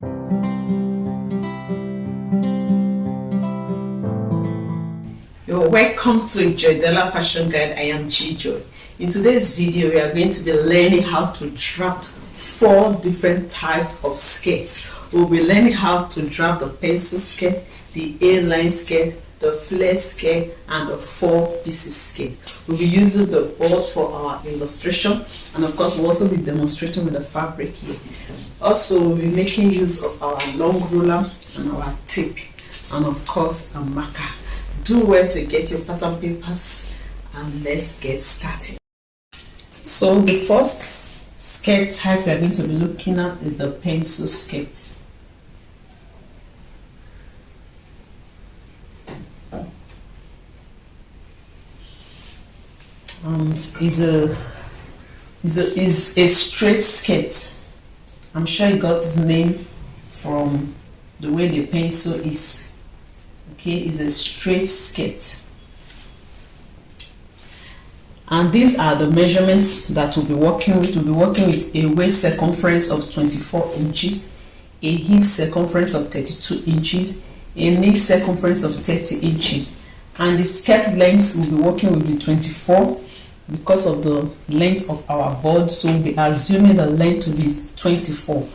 You're welcome to Joydella Fashion Guide. I am Chijoy. In today's video, we are going to be learning how to draft 4 different types of skirts. We'll be learning how to draft the pencil skirt, the A-line skirt, the flare skirt, and the 4-pieces skirt. We'll be using the board for our illustration, and of course we'll also be demonstrating with the fabric here. Also, we'll be making use of our long ruler and our tape, and of course a marker. Do well to get your pattern papers, and let's get started. So the first skirt type we are going to be looking at is the pencil skirt. Is a straight skirt. I'm sure it got its name from the way the pencil is. Okay, is a straight skirt, and these are the measurements that we'll be working with. We'll be working with a waist circumference of 24 inches, a hip circumference of 32 inches, a knee circumference of 30 inches, and the skirt length we'll be working with the 24 because of the length of our board, so we'll be assuming the length to be 24.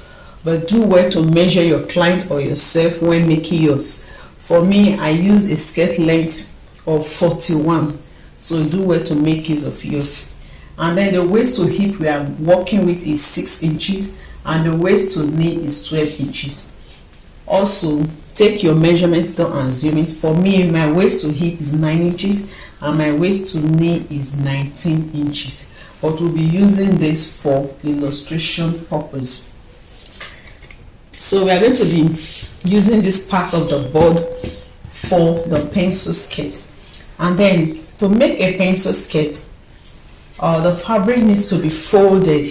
But do well to measure your client or yourself when making yours. For me, I use a skirt length of 41, so do well to make use of yours. And then the waist to hip we are working with is 6 inches, and the waist to knee is 12 inches. Also, take your measurements down and zoom in. For me, my waist to hip is 9 inches, and my waist to knee is 19 inches. But we'll be using this for illustration purpose. So we are going to be using this part of the board for the pencil skirt. And then to make a pencil skirt, the fabric needs to be folded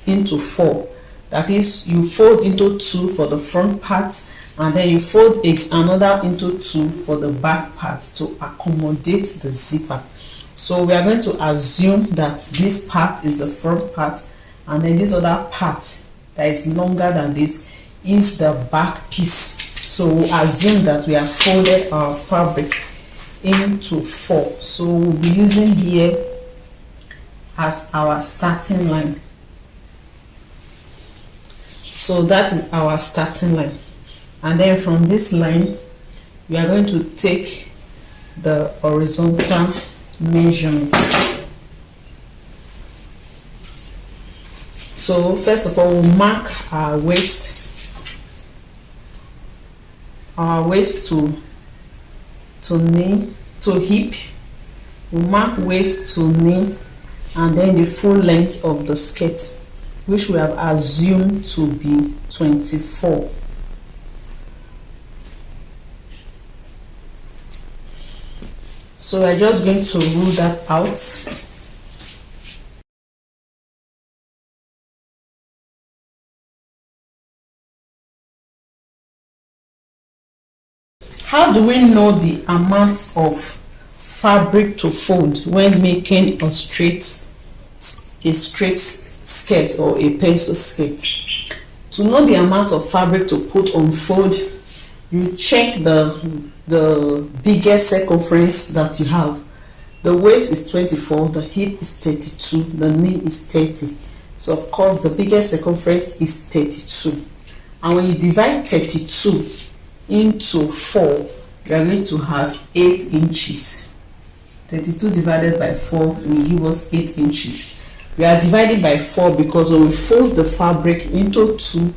into 4. That is, you fold into 2 for the front part, and then you fold another into 2 for the back part to accommodate the zipper. So we are going to assume that this part is the front part, and then this other part that is longer than this is the back piece. So we'll assume that we have folded our fabric into 4. So we'll be using here as our starting line. So that is our starting line. And then from this line, we are going to take the horizontal measurements. So first of all, we'll mark our waist to knee to hip. We'll mark waist to knee, and then the full length of the skirt, which we have assumed to be 24. So we're just going to rule that out. How do we know the amount of fabric to fold when making a straight skirt or a pencil skirt? To know the amount of fabric to put on fold, you check the biggest circumference that you have. The waist is 24, the hip is 32, the knee is 30. So of course the biggest circumference is 32. And when you divide 32 into 4, you are going to have 8 inches. 32 divided by 4 will give us 8 inches. We are dividing by 4 because when we fold the fabric into 2,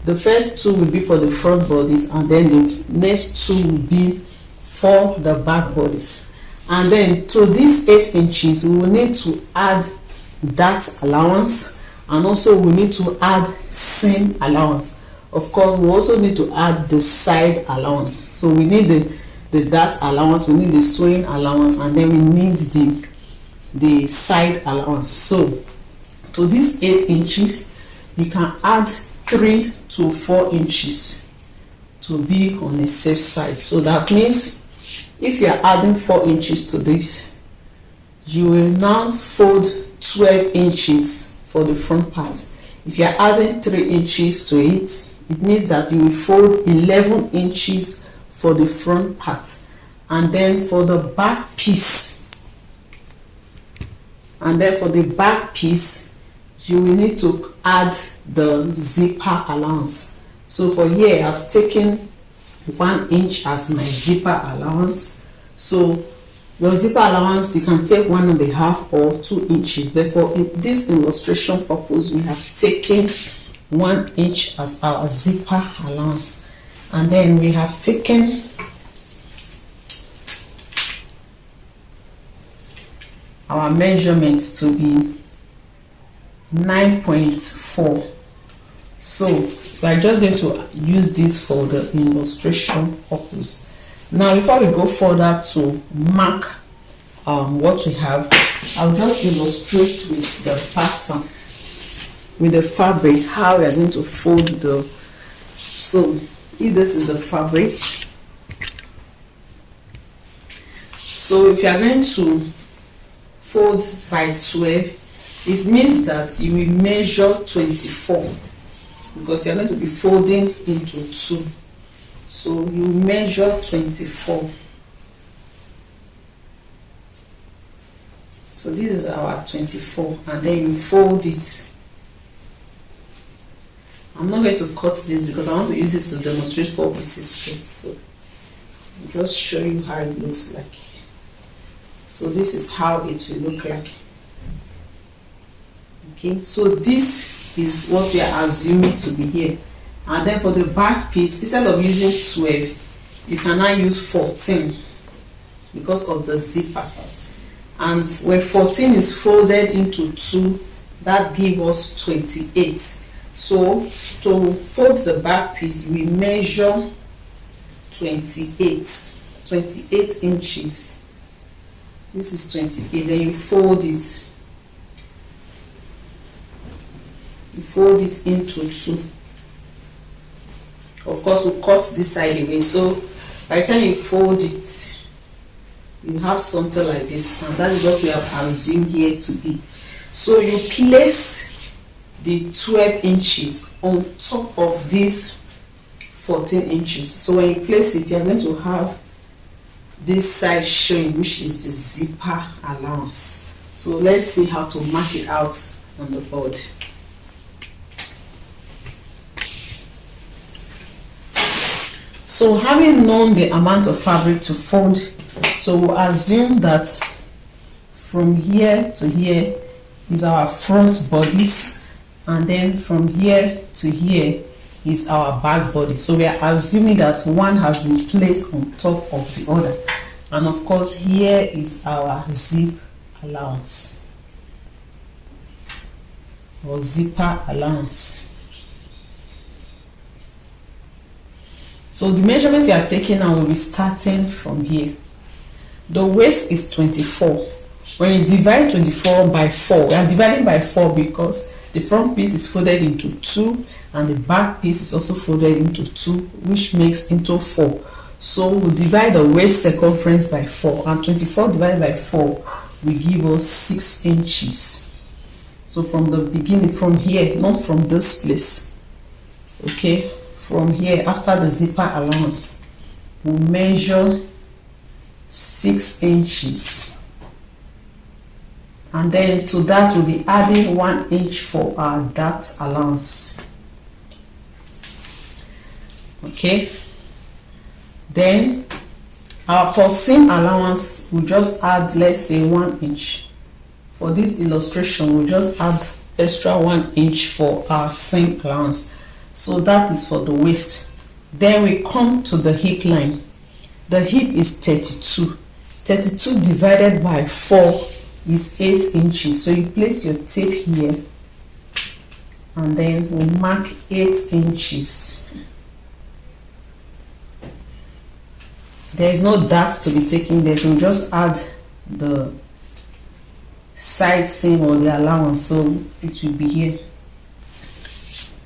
the first 2 will be for the front bodies, and then the next 2 will be for the back bodies. And then to these 8 inches, we will need to add that allowance, and also we need to add seam allowance. Of course, we also need to add the side allowance. So we need the dart allowance, we need the sewing allowance, and then we need the side allowance. So to these 8 inches, you can add 3 to 4 inches to be on the safe side. So that means if you are adding 4 inches to this, you will now fold 12 inches for the front part. If you are adding 3 inches to it, it means that you will fold 11 inches for the front part. And then for the back piece, you will need to add the zipper allowance. So for here, I've taken 1 inch as my zipper allowance. So your zipper allowance, you can take 1.5 or 2 inches. But for this illustration purpose, we have taken 1 inch as our zipper allowance. And then we have taken our measurements to be 9.4. So we are just going to use this for the illustration purpose. Now before we go further to mark what we have, I'll just illustrate with the pattern, with the fabric, how we are going to fold the. So if this is the fabric, so if you are going to fold by 12, it means that you will measure 24, because you are going to be folding into 2. So you measure 24. So this is our 24, and then you fold it. I'm not going to cut this because I want to use this to demonstrate 4 pieces straight. So I'll just show you how it looks like. So this is how it will look like. Okay, so this is what we are assuming to be here. And then for the back piece, instead of using 12, you can now use 14 because of the zipper. And when 14 is folded into 2, that gives us 28. So to fold the back piece, we measure 28 inches. This is 28. Then you fold it. You fold it into 2. Of course, we'll cut this side away. So by the time you fold it, you have something like this, and that is what we have assumed here to be. So you place the 12 inches on top of this 14 inches. So when you place it, you're going to have this side showing, which is the zipper allowance. So let's see how to mark it out on the board. So having known the amount of fabric to fold, so we'll assume that from here to here is our front bodies, and then from here to here is our back body. So we are assuming that one has been placed on top of the other. And of course, here is our zip allowance or zipper allowance. So the measurements you are taking now will be starting from here. The waist is 24. When you divide 24 by 4, we are dividing by 4 because the front piece is folded into 2 and the back piece is also folded into 2, which makes into 4. So we'll divide the waist circumference by 4, and 24 divided by 4 will give us 6 inches. So from the beginning, from here, not from this place, okay, from here after the zipper allowance, we'll measure 6 inches. And then to that we'll be adding 1 inch for our dart allowance. Okay, then for seam allowance we'll just add, let's say, 1 inch. For this illustration we'll just add extra 1 inch for our seam allowance. So that is for the waist. Then we come to the hip line. The hip is 32. 32 divided by 4 is 8 inches. So you place your tape here and then we'll mark 8 inches. There is no dart to be taken there, so we'll just add the side seam or the allowance, so it will be here.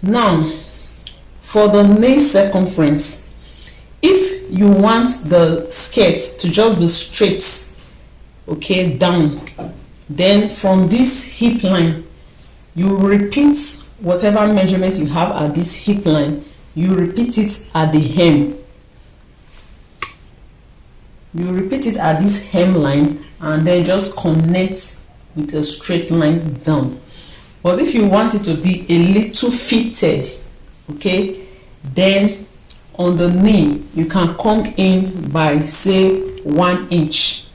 Now for the knee circumference, if you want the skirt to just be straight, okay, down, then from this hip line you repeat whatever measurement you have at this hip line, you repeat it at the hem. You repeat it at this hemline and then just connect with a straight line down. But if you want it to be a little fitted, okay, then on the knee you can come in by say 1 inch.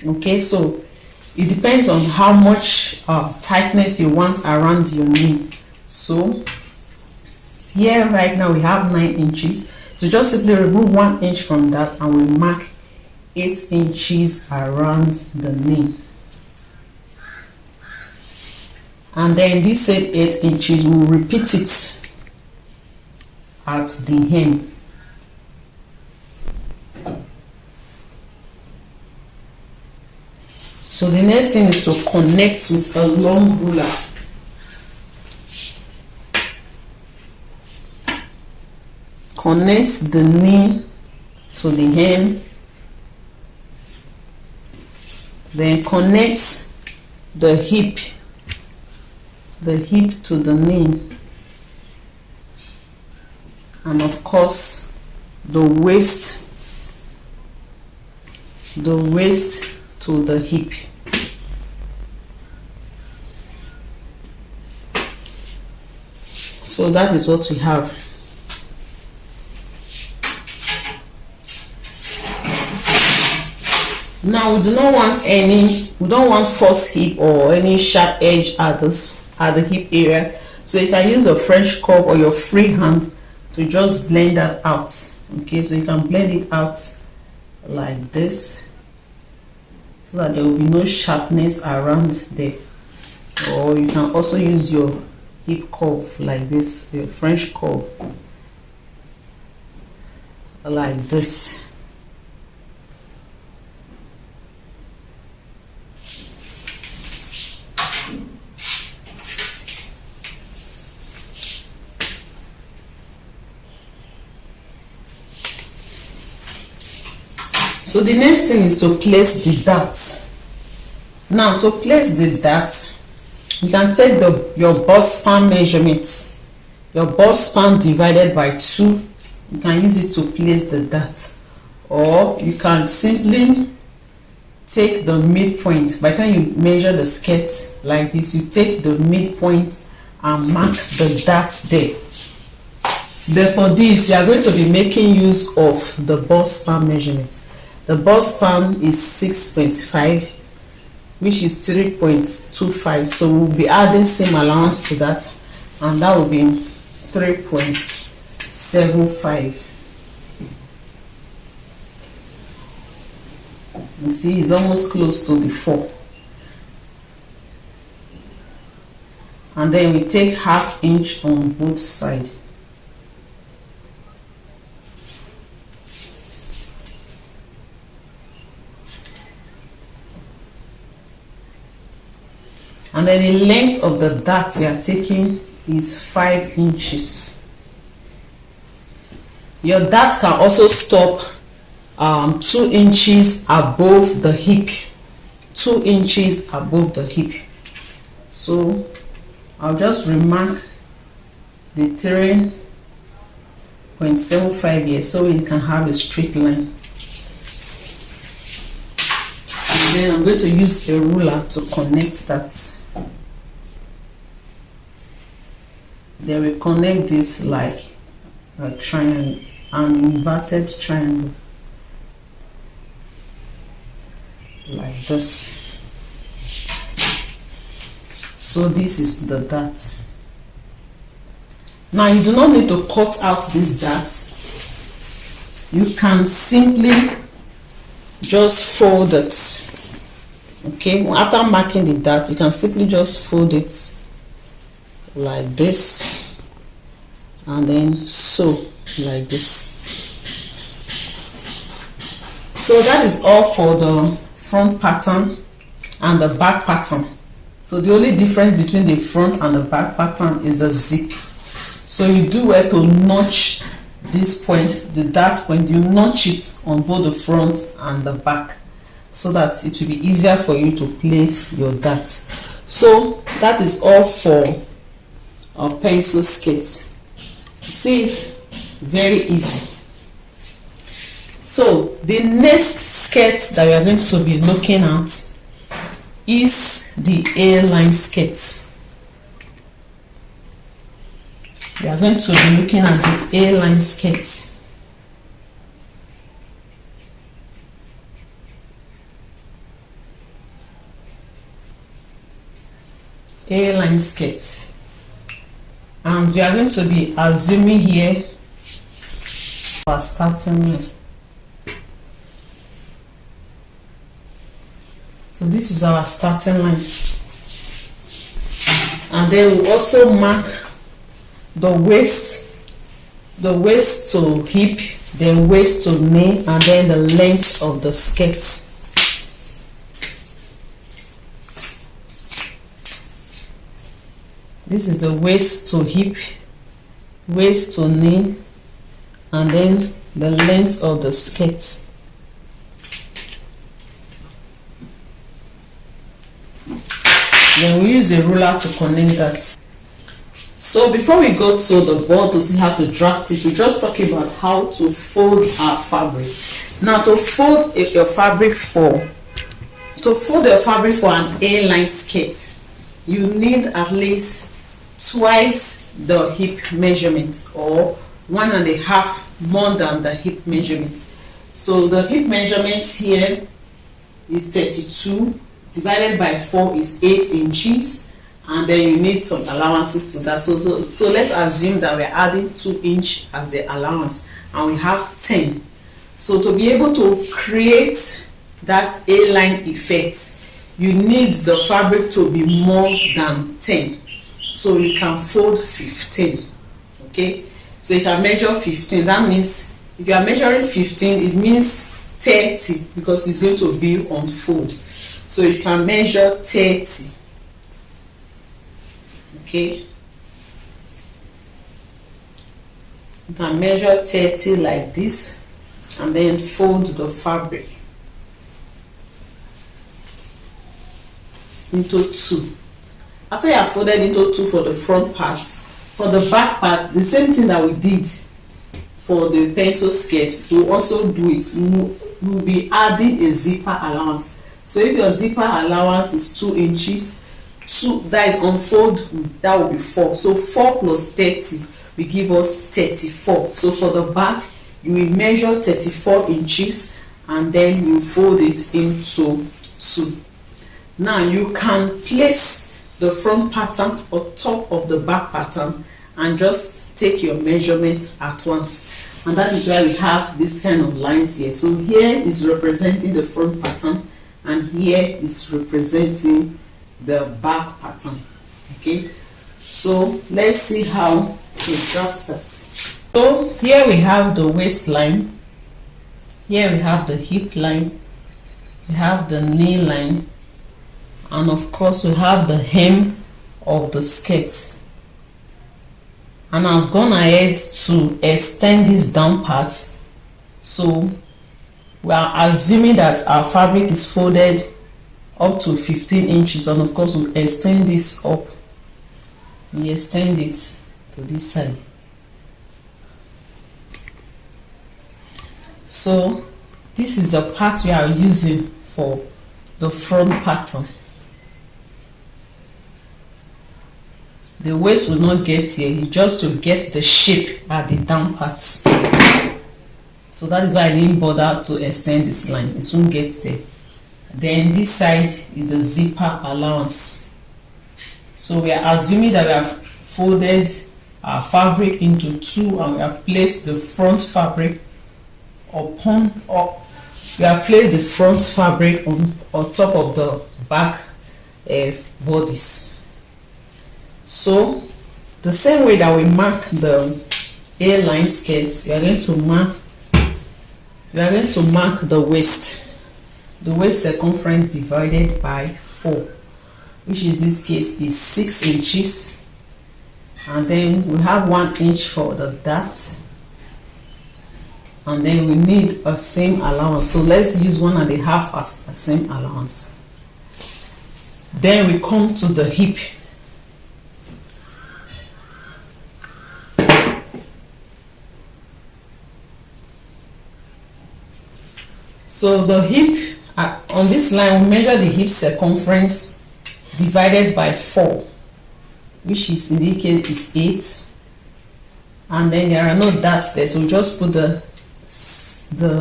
Okay, so it depends on how much tightness you want around your knee. So here right now we have 9 inches, so just simply remove 1 inch from that and we mark 8 inches around the knee. And then this same 8 inches, we'll repeat it at the hem. So the next thing is to connect with a long ruler. Connect the knee to the hem, then connect the hip to the knee, and of course the waist to the hip. So that is what we have. Now we don't want false hip or any sharp edge at the hip area, so you can use a French curve or your free hand to just blend that out. Okay, so you can blend it out like this so that there will be no sharpness around there. Or you can also use your hip curve like this, your French curve like this. So the next thing is to place the dart. Now to place the dart, you can take your bust span measurements, your bust span divided by 2. You can use it to place the dart, or you can simply take the midpoint. By the time you measure the skirt like this, you take the midpoint and mark the dart there. But for this, you are going to be making use of the bust span measurement. The bust span is 6.5, which is 3.25. So we'll be adding same allowance to that, and that will be 3.75. You see, it's almost close to the 4. And then we take ½ inch on both sides. And then the length of the dart you are taking is 5 inches. Your dart can also stop 2 inches above the hip. 2 inches above the hip. So I'll just remark the 3.75 here so we can have a straight line. And then I'm going to use a ruler to connect that. Then we connect this like a triangle, an inverted triangle, like this. So this is the dart. Now you do not need to cut out this dart. You can simply just fold it. Okay, after marking the dart, you can simply just fold it like this and then sew like this. So that is all for the front pattern and the back pattern. So the only difference between the front and the back pattern is the zip. So you do where to notch this point, the dart point, you notch it on both the front and the back so that it will be easier for you to place your dart. So that is all for our pencil skirt. See it Very easy. So the next skirt that we are going to be looking at is the A-line skirt. We are going to be looking at the A-line skirt. A-line skirt, and we are going to be assuming here our starting line. So this is our starting line, and then we also mark the waist to hip, then waist to knee, and then the length of the skirt. This is the waist to hip, waist to knee, and then the length of the skirt. Then we use a ruler to connect that. So before we go to the board to see how to draft it, we just talk about how to fold our fabric. Now to fold your fabric for an A-line skirt, you need at least twice the hip measurement, or 1.5 more than the hip measurement. So the hip measurement here is 32, divided by 4 is 8 inches, and then you need some allowances to that. So let's assume that we're adding 2 inch as the allowance, and we have 10. So to be able to create that A-line effect, you need the fabric to be more than 10. So you can fold 15. Okay, so you can measure 15. That means if you are measuring 15, it means 30, because it's going to be on fold. So you can measure 30. Okay, you can measure 30 like this, and then fold the fabric into 2. After you have folded into 2 for the front part, for the back part, the same thing that we did for the pencil skirt, we'll also do it. We'll be adding a zipper allowance. So if your zipper allowance is 2 inches, 2 that is unfold, that will be 4. So 4 plus 30 will give us 34. So for the back, you will measure 34 inches, and then you fold it into 2. Now you can place the front pattern on top of the back pattern and just take your measurement at once, and that is why we have this kind of lines here. So here is representing the front pattern, and here is representing the back pattern. Okay, so let's see how to draft that. So here we have the waistline, here we have the hip line, we have the knee line, and of course we have the hem of the skirt. And I've gone ahead to extend this down part. So we are assuming that our fabric is folded up to 15 inches, and of course we extend this up. We extend it to this side. So this is the part we are using for the front pattern. The waist will not get here, you just will get the shape at the down part. So that is why I didn't bother to extend this line, it won't get there. Then this side is the zipper allowance. So we are assuming that we have folded our fabric into 2, and we have placed the front fabric upon, or we have placed the front fabric on top of the back bodice. So the same way that we mark the A-line skirts, we are going to mark the waist circumference divided by 4, which in this case is 6 inches, and then we have 1 inch for the dart, and then we need a seam allowance. So let's use 1.5 as a seam allowance. Then we come to the hip. So the hip on this line, we measure the hip circumference divided by 4, which is in this case is 8, and then there are no dots there, so just put the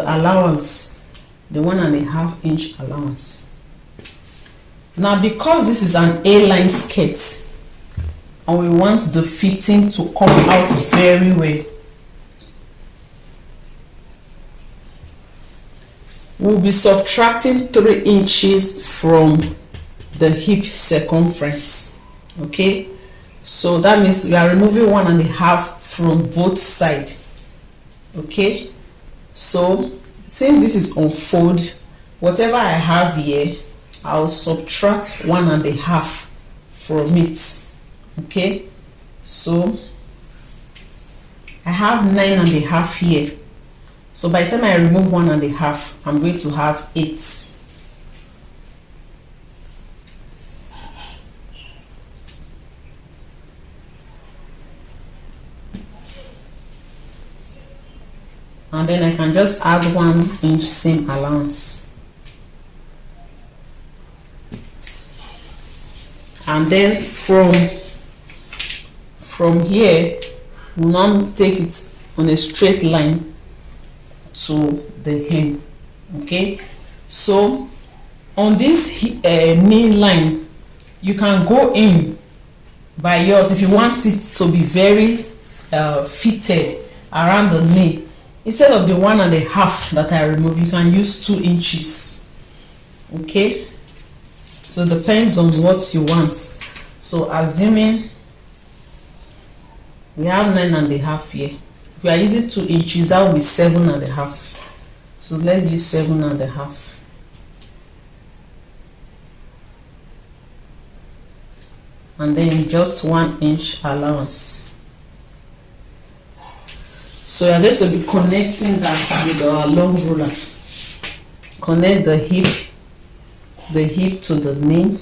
allowance, the 1.5 inch allowance. Now because this is an A-line skirt and we want the fitting to come out very well, we'll be subtracting 3 inches from the hip circumference. Okay, so that means we are removing 1.5 from both sides. Okay, so since this is on fold, whatever I have here, I'll subtract 1.5 from it. Okay, so I have 9.5 here. So by the time I remove 1.5, I'm going to have 8. And then I can just add 1 inch seam allowance. And then from here, we'll now take it on a straight line to the hem. Okay, so on this knee line, you can go in by yours if you want it to be very fitted around the knee. Instead of the 1.5 that I remove, you can use 2 inches. Okay, so it depends on what you want. So assuming we have 9.5 here, if we are using 2 inches, that will be 7.5. So let's use 7.5. And then just 1 inch allowance. So we are going to be connecting that with our long ruler. Connect the hip to the knee.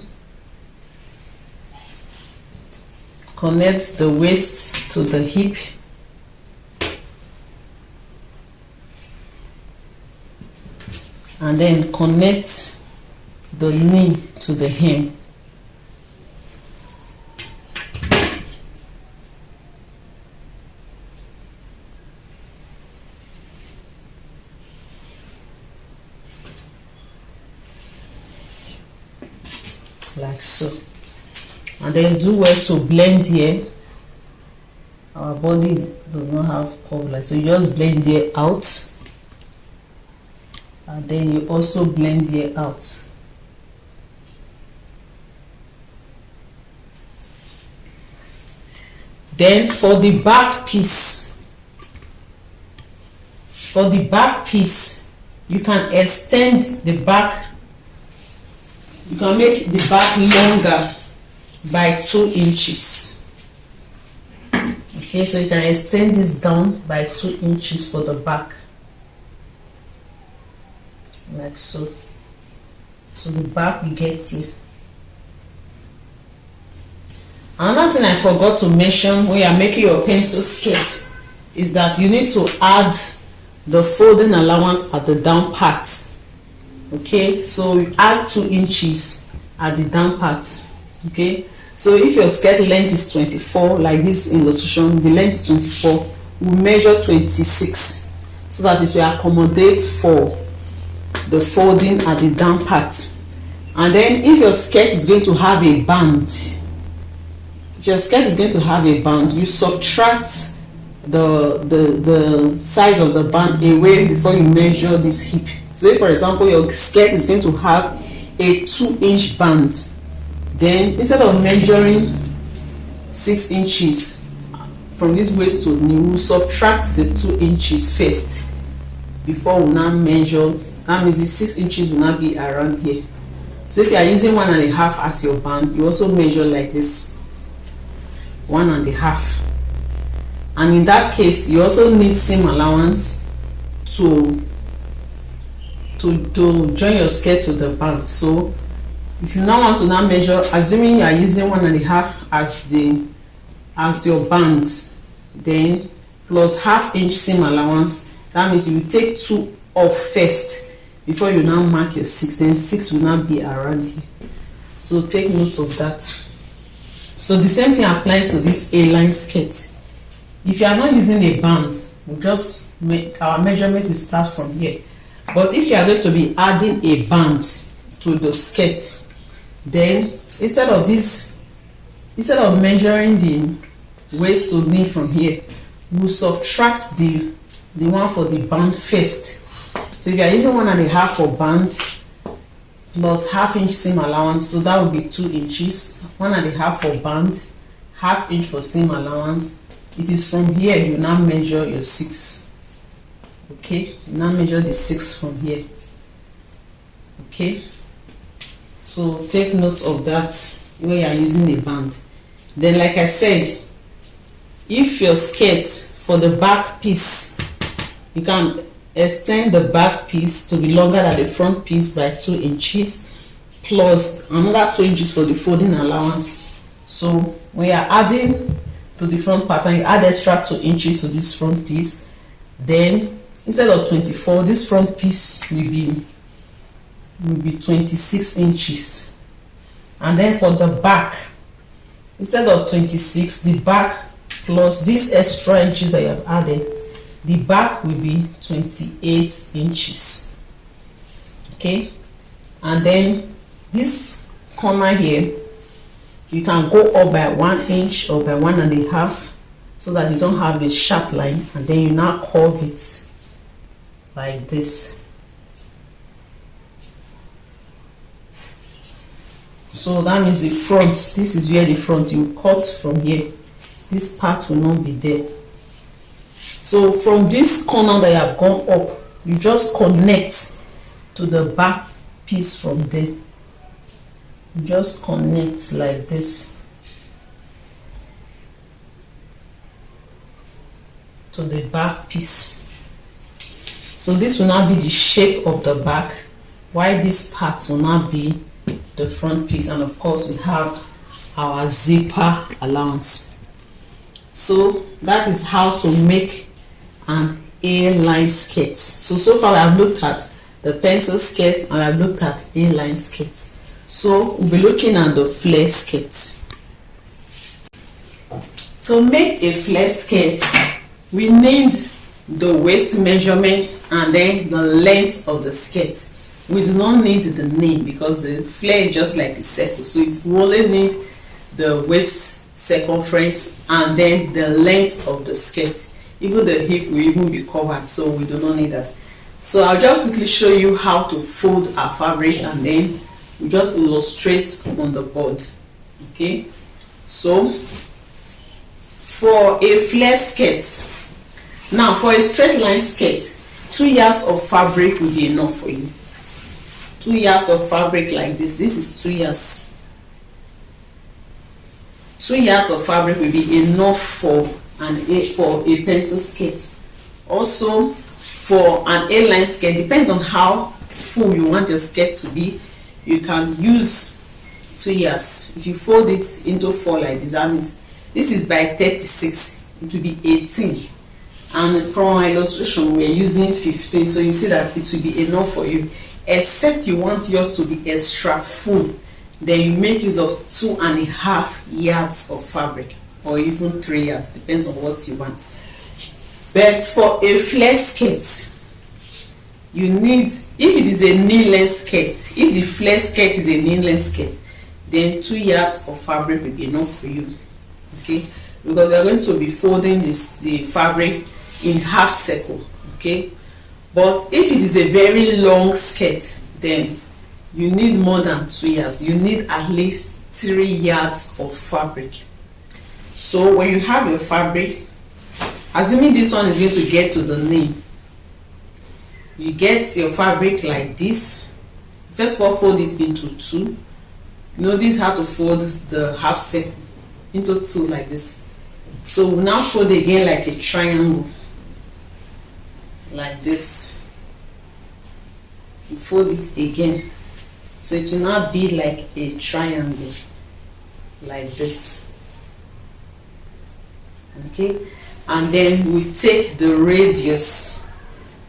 Connect the waist to the hip. And then connect the knee to the hem. Like so. And then do well to blend here. Our body does not have curve, so you just blend here out. And then you also blend here out. Then for the back piece, you can extend the back. You can make the back longer by 2 inches. Okay, so you can extend this down by 2 inches for the back. Like so. So the back we get here. Another thing I forgot to mention when you are making your pencil skirt is that you need to add the folding allowance at the down part. Okay, so you add 2 inches at the down part. Okay, so if your skirt length is 24, like this illustration, the length is 24, we measure 26 so that it will accommodate for the folding at the down part. And then if your skirt is going to have a band, you subtract the size of the band away before you measure this hip. So if, for example, your skirt is going to have a 2-inch band, then instead of measuring 6 inches from this waist to knee, we'll subtract the 2 inches first before we now measure. That means the 6 inches will not be around here. So if you are using 1.5 as your band, you also measure like this, 1.5. And in that case, you also need seam allowance to join your skirt to the band. So if you now want to now measure, assuming you are using 1.5 as your band, then plus 1/2 inch seam allowance, that means you will take 2 off first before you now mark your 6, then 6 will not be around here. So take note of that. So the same thing applies to this A-line skirt. If you are not using a band, we'll just make our measurement will start from here. But if you are going to be adding a band to the skirt, then instead of measuring the waist to knee from here, we'll subtract the one for the band first. So if you are using 1.5 for band plus ½ seam allowance, so that would be 2 inches. 1.5 for band, ½ inch for seam allowance. It is from here you now measure your 6. Okay, you now measure the 6 from here. Okay, so take note of that when you are using a band. Then, like I said, if your skirt for the back piece, you can extend the back piece to be longer than the front piece by 2 inches plus another 2 inches for the folding allowance. So when you are adding to the front pattern, you add extra 2 inches to this front piece. Then instead of 24, this front piece will be 26 inches. And then for the back, instead of 26, the back plus these extra inches that you have added, the back will be 28 inches. Okay, and then this corner here, you can go up by 1 inch or by 1.5 so that you don't have a sharp line, and then you now curve it like this. So that means the front, this is where the front, you cut from here, this part will not be there. So from this corner that you have gone up, you just connect to the back piece from there. You just connect like this to the back piece. So this will not be the shape of the back, while this part will not be the front piece. And of course we have our zipper allowance. So that is how to make an A-line skirt. So far I have looked at the pencil skirt and I have looked at A-line skirts. So we'll be looking at the flare skirt. To make a flare skirt, we need the waist measurement and then the length of the skirt. We do not need the name because the flare is just like a circle. So we only need the waist circumference and then the length of the skirt. Even the hip will even be covered, so we do not need that. So I'll just quickly show you how to fold our fabric and then we just illustrate on the board. Okay, so for a flare skirt, now for a straight line skirt, 2 yards of fabric will be enough for you. 2 yards of fabric like this. This is 2 yards. 2 yards of fabric will be enough for a pencil skirt. Also for an A-line skirt, depends on how full you want your skirt to be, you can use 2 yards. If you fold it into 4 like this, that means this is by 36, it will be 18, and from our illustration we're using 15, so you see that it will be enough for you. Except you want yours to be extra full, then you make use of 2.5 yards of fabric or even 3 yards, depends on what you want. But for a flare skirt, you need, if it is a knee-length skirt, if the flare skirt is a knee-length skirt, then 2 yards of fabric will be enough for you. Okay, because you're going to be folding the fabric in half circle. Okay, but if it is a very long skirt, then you need more than 2 yards. You need at least 3 yards of fabric. So when you have your fabric, assuming this one is going to get to the knee, you get your fabric like this. First of all, fold it into 2. You know this how to fold the half circle into 2 like this. So we now fold again like a triangle like this. You fold it again, so it will now be like a triangle like this. Okay, and then we take the radius.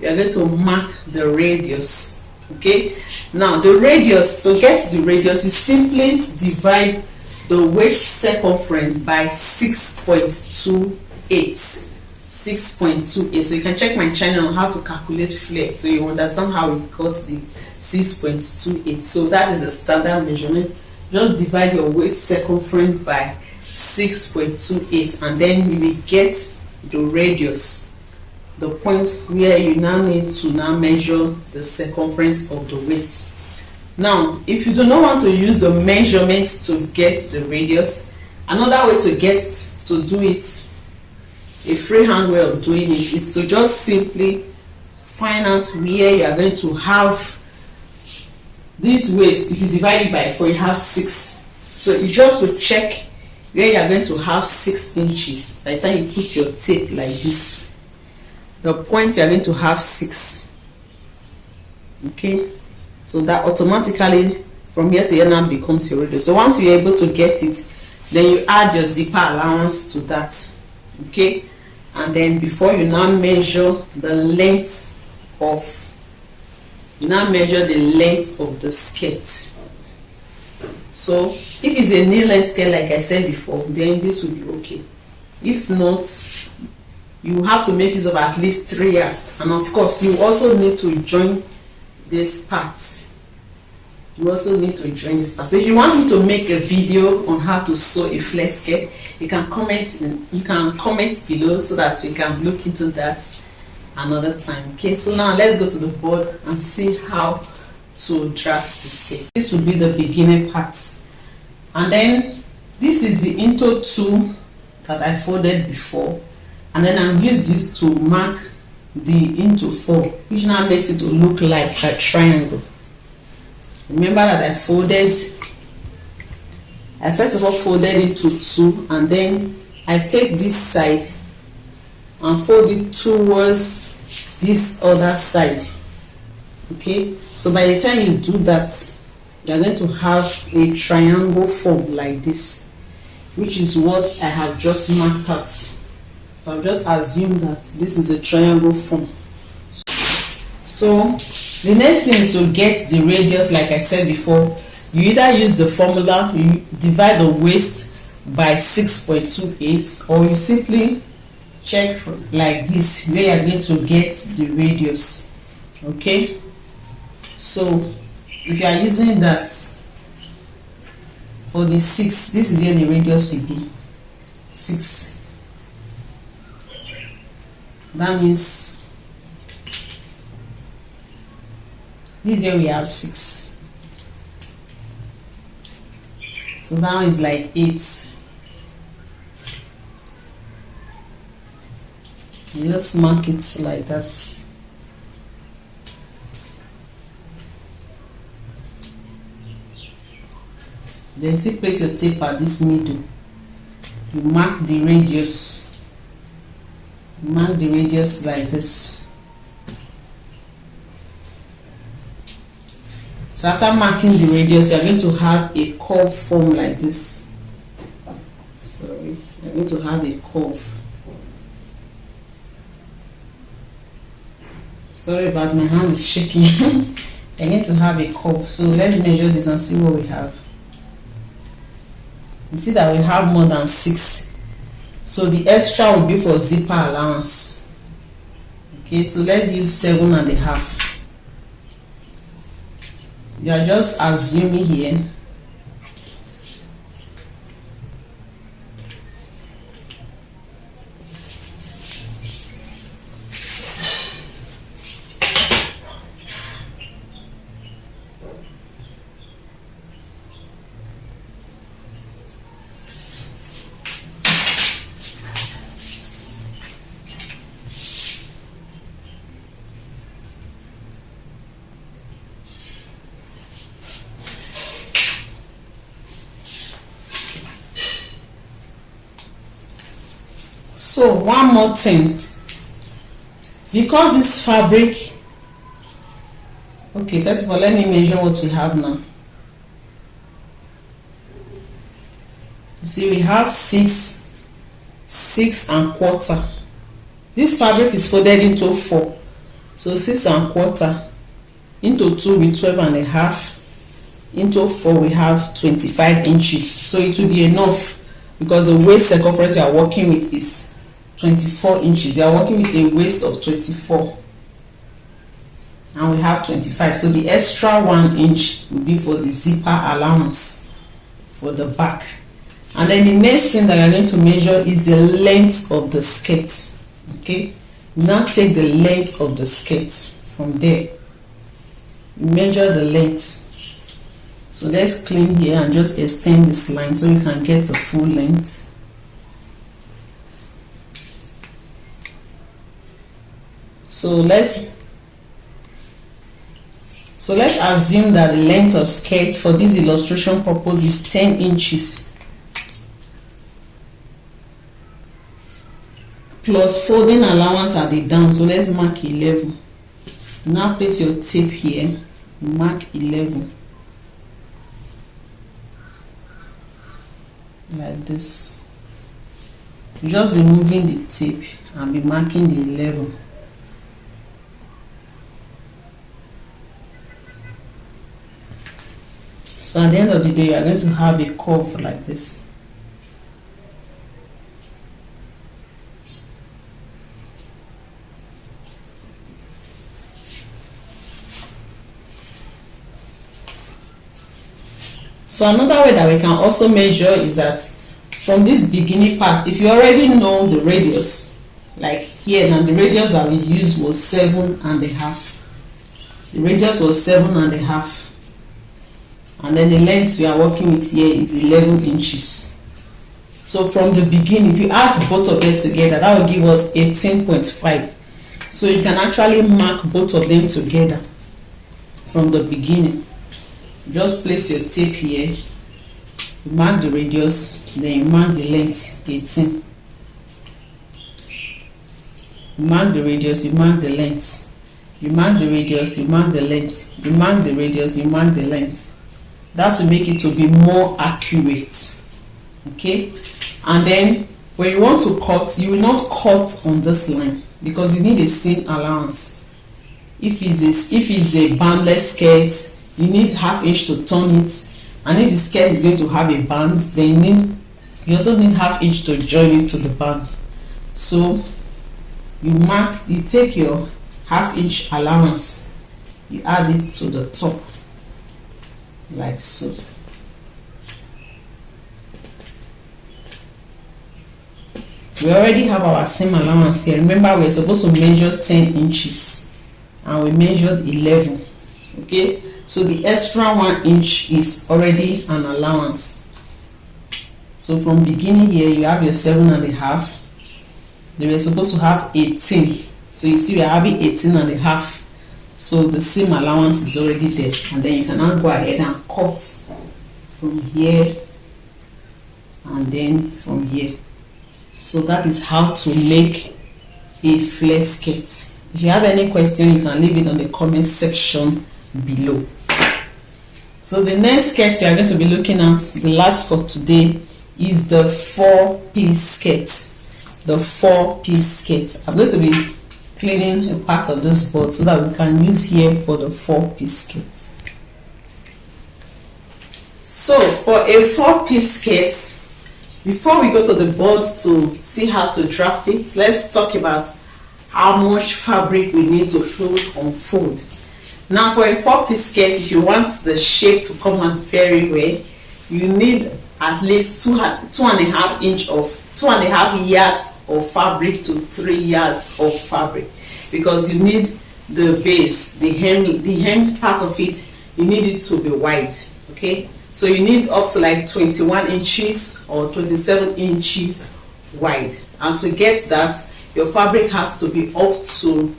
We are going to mark the radius Okay, now the radius, to get the radius, you simply divide the waist circumference by 6.28. 6.28. So you can check my channel on how to calculate flare, so you understand how we got the 6.28. So that is a standard measurement. Just divide your waist circumference by 6.28, and then you will get the radius, the point where you now need to now measure the circumference of the waist. Now, if you do not want to use the measurements to get the radius, another way to do it, a freehand way of doing it, is to just simply find out where you are going to have this waist. If you divide it by 4, you have 6. So you just to check where you are going to have 6 inches. By the time you put your tape like this, the point you are going to have 6. Okay, so that automatically from here to here now becomes your radius. So once you're able to get it, then you add your zipper allowance to that. Okay, and then before you now measure the length of the skirt. So if it's a knee-length skirt, like I said before, then this will be okay. If not, you have to make use of at least 3 years. And of course, you also need to join this part. So if you want me to make a video on how to sew a flare skirt, you can comment below so that we can look into that another time. Okay, so now let's go to the board and see how to draft the skirt. This will be the beginning part, and then this is the into 2 that I folded before, and then I've used this to mark the into 4, which now makes it to look like a triangle. Remember that I first of all folded into 2, and then I take this side and fold it towards this other side. Okay, so by the time you do that, you are going to have a triangle form like this, which is what I have just marked out. So I've just assumed that this is a triangle form. So the next thing is to get the radius. Like I said before, you either use the formula, you divide the waist by 6.28, or you simply check like this where you are going to get the radius. Okay, so if you are using that for the 6, this is where the radius will be 6. That means this year we have 6. So now it's like 8. You just mark it like that. Then you place your tape at this middle. You mark the radius. Mark the radius like this. So after marking the radius, you're going to have a curve form like this. Sorry, you're going to have a curve. Sorry about my hand is shaking. You're going to have a curve. So let's measure this and see what we have. You see that we have more than 6. So the extra will be for zipper allowance. Okay, so let's use 7.5. You are just assuming here. So one more thing, because this fabric, okay, first of all let me measure what we have now. You see we have 6.25. This fabric is folded into 4, so 6.25. into 2 with 12.5, into 4 we have 25 inches. So it will be enough, because the waist circumference you are working with is 24 inches. You are working with a waist of 24 and we have 25, so the extra 1 inch will be for the zipper allowance for the back. And then the next thing that you are going to measure is the length of the skirt. Okay, now take the length of the skirt from there, measure the length. So let's clean here and just extend this line so you can get the full length. So let's assume that the length of skirt for this illustration purpose is 10 inches plus folding allowance at the down. So let's mark 11. Now place your tape here, mark 11 like this. Just be moving the tape and be marking the 11. So at the end of the day, you are going to have a curve like this. So another way that we can also measure is that from this beginning part, if you already know the radius, like here now, the radius that we used was 7.5. The radius was 7.5. And then the length we are working with here is 11 inches. So from the beginning, if you add both of them together, that will give us 18.5. So you can actually mark both of them together from the beginning. Just place your tape here, you mark the radius, then you mark the length, 18. You mark the radius, you mark the length. You mark the radius, you mark the length. You mark the radius, you mark the length. That will make it to be more accurate. Okay, and then when you want to cut, you will not cut on this line because you need a seam allowance. If it's a bandless skirt, you need ½ inch to turn it, and if the skirt is going to have a band, then you also need ½ inch to join it to the band. So you take your ½ inch allowance, you add it to the top like so. We already have our seam allowance here. Remember, we're supposed to measure 10 inches and we measured 11. Okay, so the extra 1 inch is already an allowance. So from beginning here, you have your 7.5. They were supposed to have 18. So you see, we are having 18.5. So the seam allowance is already there, and then you can now go ahead and cut from here and then from here. So that is how to make a flare skirt. If you have any question, you can leave it on the comment section below. So the next skirt you are going to be looking at, the last for today, is the 4-piece skirt. The 4-piece skirt. I'm going to be cleaning a part of this board so that we can use here for the 4-piece skirt. So for a 4-piece skirt, before we go to the board to see how to draft it, let's talk about how much fabric we need to unfold. Now for a 4-piece skirt, if you want the shape to come out very well, you need at least 2.5 yards of fabric to 3 yards of fabric, because you need the base, the hem part of it, you need it to be wide. Okay, so you need up to like 21 inches or 27 inches wide, and to get that, your fabric has to be up to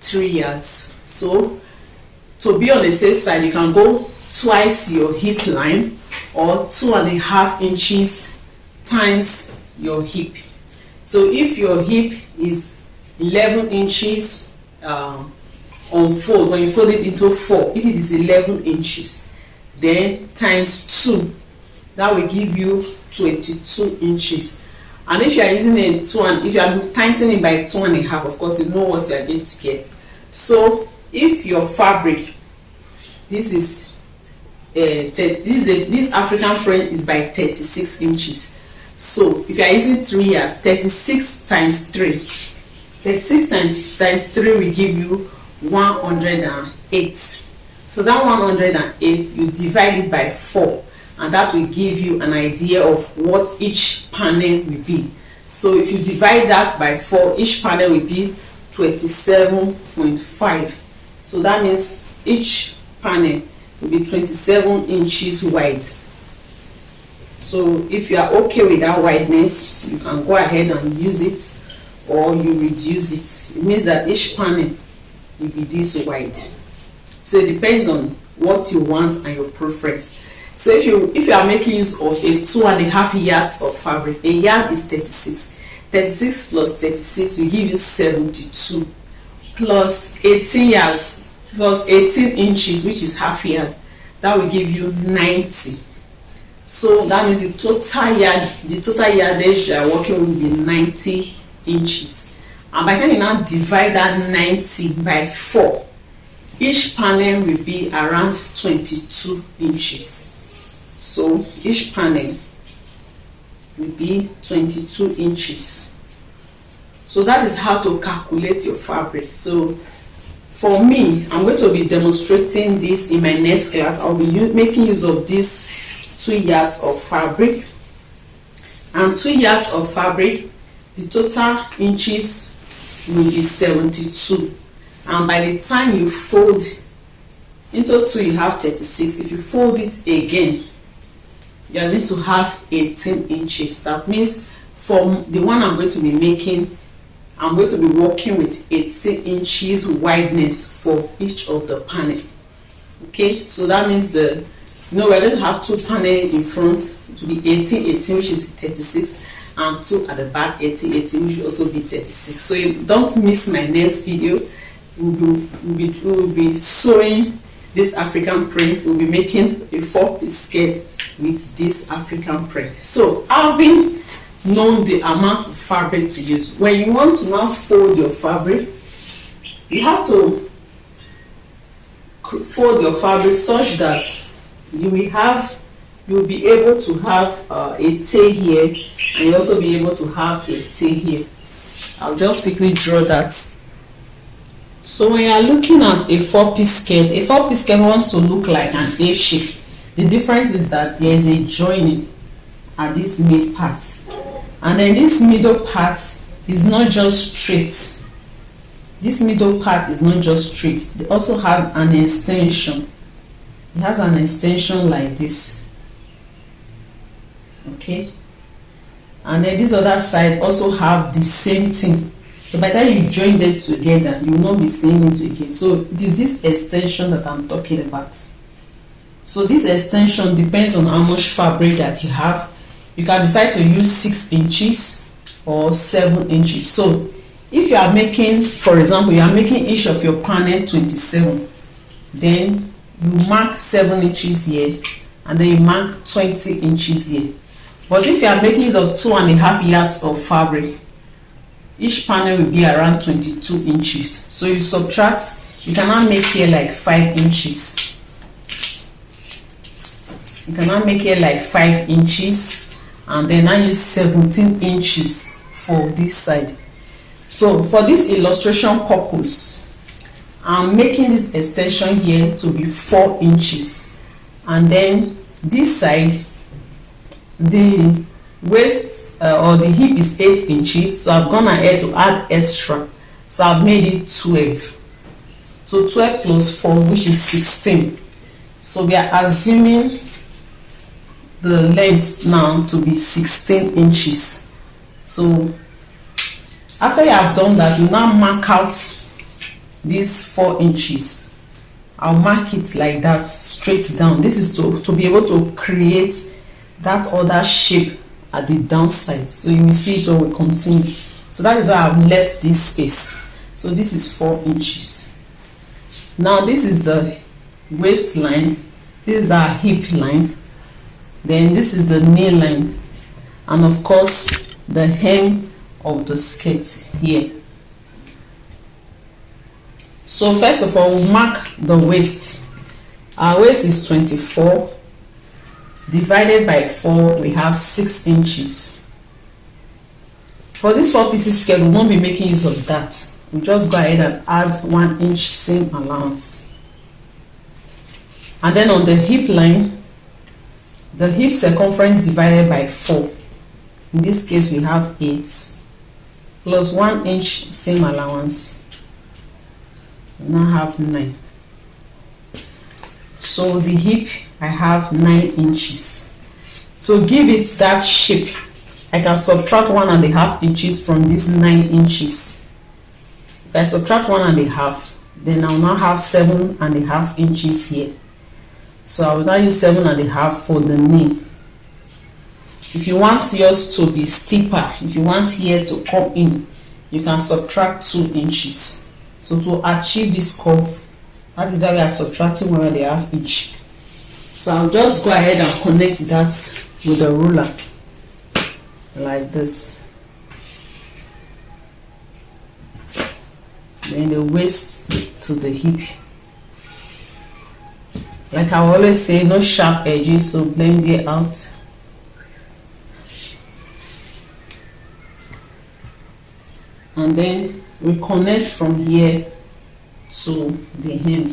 3 yards. So to be on the safe side, you can go twice your hip line or 2.5 inches times your hip. So if your hip is 11 inches unfold, when you fold it into 4, if it is 11 inches, then times 2, that will give you 22 inches. And if you are using if you are timesing it by 2.5, of course you know what you are going to get. So if your fabric this is this African print is by 36 inches. So if you are using 3 yards, 36 times 3, 36 times 3 will give you 108. So that 108, you divide it by 4, and that will give you an idea of what each panel will be. So if you divide that by 4, each panel will be 27.5. So that means each panel will be 27 inches wide. So if you are okay with that wideness, you can go ahead and use it, or you reduce it. It means that each panel will be this wide. So it depends on what you want and your preference. So if you are making use of a 2.5 yards of fabric, a yard is 36. 36 plus 36 will give you 72, plus 18 yards plus 18 inches, which is half yard, that will give you 90. So that means the total yardage you are working will be 90 inches. And by the time you now divide that 90 by 4, each panel will be around 22 inches. So each panel will be 22 inches. So that is how to calculate your fabric. So for me, I'm going to be demonstrating this in my next class. I'll be making use of this 2 yards of fabric, and 2 yards of fabric, the total inches will be 72. And by the time you fold into 2, you have 36. If you fold it again, you are going to have 18 inches. That means from the one I'm going to be making, I'm going to be working with 18 inches wideness for each of the panels. Okay, so that means we're going to have 2 panels in front to be 18, which is 36, and 2 at the back, 18, which will also be 36. So don't miss my next video. We'll be sewing this African print. We'll be making a 4-piece skirt with this African print. So having known the amount of fabric to use, when you want to now fold your fabric, you have to fold your fabric such that you will be able to have a tail here, and you'll also be able to have a tail here. I'll just quickly draw that. So when you are looking at a 4-piece skirt, wants to look like an A shape. The difference is that there is a joining at this mid part, and then this middle part is not just straight. This middle part is not just straight. It also has an extension. It has an extension like this. Okay, and then this other side also have the same thing. So by the time you join them together, you will not be seeing it again. So it is this extension that I'm talking about. So this extension depends on how much fabric that you have. You can decide to use 6 inches or 7 inches. So if you are making, for example, you are making each of your panel 27, then you mark 7 inches here, and then you mark 20 inches here. But if you are making use of 2.5 yards of fabric, each panel will be around 22 inches. So you subtract, you cannot make here like 5 inches. You cannot make here like 5 inches, and then I use 17 inches for this side. So for this illustration purpose, I'm making this extension here to be 4 inches, and then this side, the waist or the hip is 8 inches, so I've gone ahead to add extra, so I've made it 12. So 12 plus 4, which is 16. So we are assuming the length now to be 16 inches. So after you have done that, you now mark out these 4 inches. I'll mark it like that, straight down. This is to be able to create that other shape at the downside. So you will see it will continue. So that is why I've left this space. So this is 4 inches. Now this is the waistline, this is our hip line, then this is the knee line, and of course the hem of the skirt here. So first of all, we'll mark the waist. Our waist is 24. Divided by 4, we have 6 inches. For this 4 pieces skirt, we won't be making use of that. We just go ahead and add 1 inch seam allowance. And then on the hip line, the hip circumference divided by 4. In this case, we have 8 plus 1 inch seam allowance. We now have 9. So the hip, I have 9 inches. To give it that shape, I can subtract 1.5 inches from this 9 inches. If I subtract 1.5, then I'll now have 7.5 inches here. So I will now use 7.5 for the knee. If you want yours to be steeper, if you want here to come in, you can subtract 2 inches. So to achieve this curve, that is why we are subtracting 1.5 inch. So I'll just go ahead and connect that with the ruler like this. Then the waist to the hip. Like I always say, no sharp edges, so blend it out. And then we connect from here to the hem.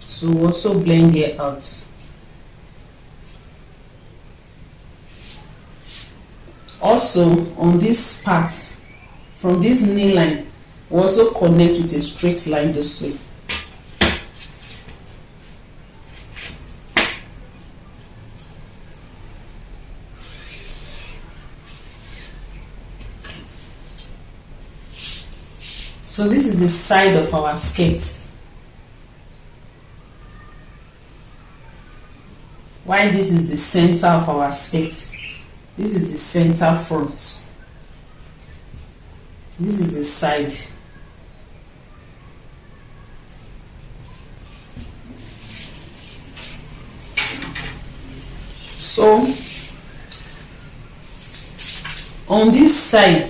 So also blend it out. Also on this part, from this knee line, we also connect with a straight line this way. So this is the side of our skirt. Why this is the center of our skirt? This is the center front. This is the side. So on this side,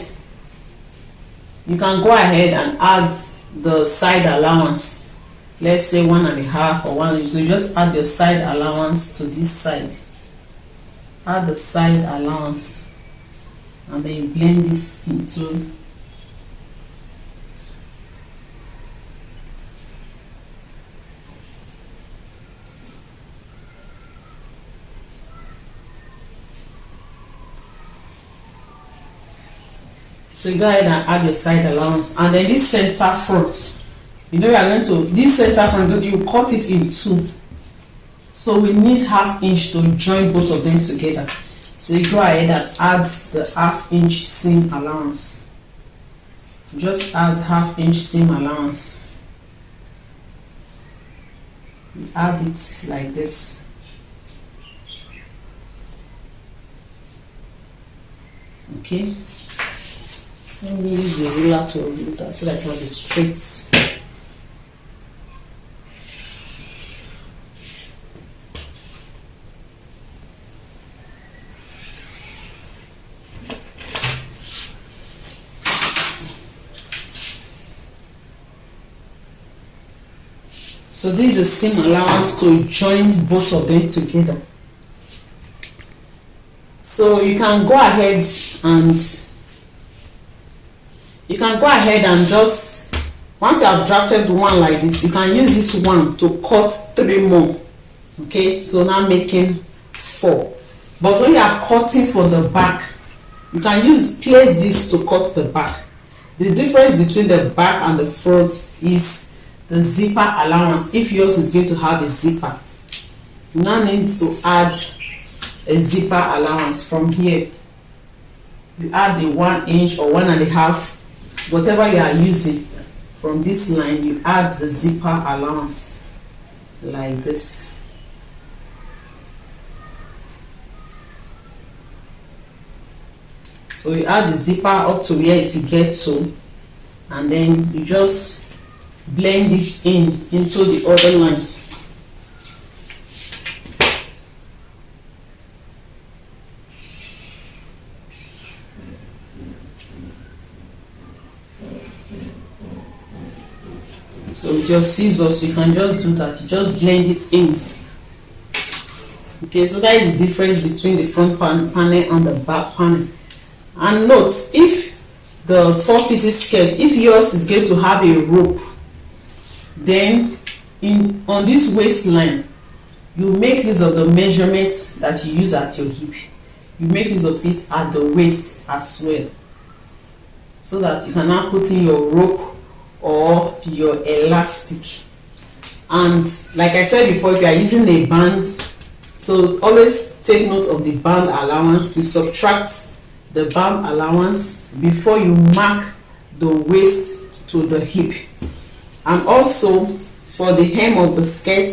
you can go ahead and add the side allowance. Let's say 1.5 or 1 inch. So you just add your side allowance to this side. Add the side allowance, and then you blend this into so you go ahead and add your side allowance, and then this center front, you know, you are going to this center front, you cut it in 2. So we need 1/2 inch to join both of them together. So you go ahead and add the 1/2 inch seam allowance. Just add 1/2 inch seam allowance. You add it like this. Okay. Let me use the ruler to rule that so that it can be straight. So this is a seam allowance to join both of them together. So you can go ahead and just, once you have drafted one like this, you can use this one to cut 3 more. Okay, so now making 4. But when you are cutting for the back, you can place this to cut the back. The difference between the back and the front is the zipper allowance. If yours is going to have a zipper, you now need to add a zipper allowance from here. You add the 1 inch or 1.5, whatever you are using. From this line, you add the zipper allowance like this. So you add the zipper up to where it will get to, and then you just blend it into the other line. So with your scissors, you can just do that. You just blend it in. Okay, so that is the difference between the front panel and the back panel. And note, if the 4 pieces skirt, if yours is going to have a rope, then on this waistline, you make use of the measurement that you use at your hip. You make use of it at the waist as well, so that you can now put in your rope or your elastic. And like I said before, if you are using a band, so always take note of the band allowance. You subtract the band allowance before you mark the waist to the hip. And also for the hem of the skirt,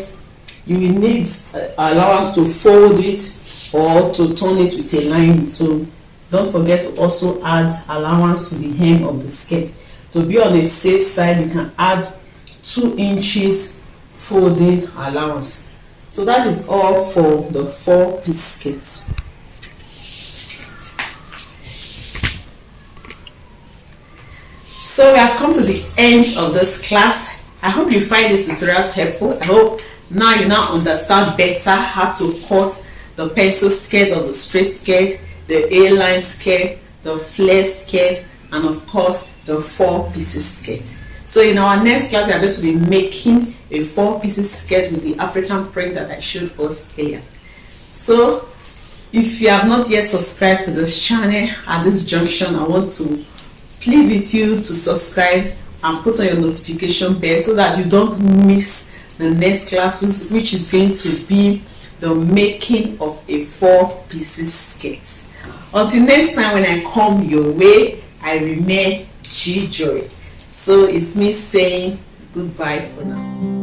you will need allowance to fold it or to turn it with a line. So don't forget to also add allowance to the hem of the skirt. To be on the safe side, you can add 2 inches folding allowance. So that is all for the 4-piece skirt. So we have come to the end of this class. I hope you find these tutorials helpful. I hope now you understand better how to cut the pencil skirt or the straight skirt, the A-line skirt, the flare skirt, and of course the 4-piece skirt. So in our next class, we are going to be making a 4-piece skirt with the African print that I showed us earlier. So if you have not yet subscribed to this channel, at this junction I want to plead with you to subscribe and put on your notification bell so that you don't miss the next class, which is going to be the making of a 4-piece skirt. Until next time, when I come your way, I remain G Joy. So it's me saying goodbye for now.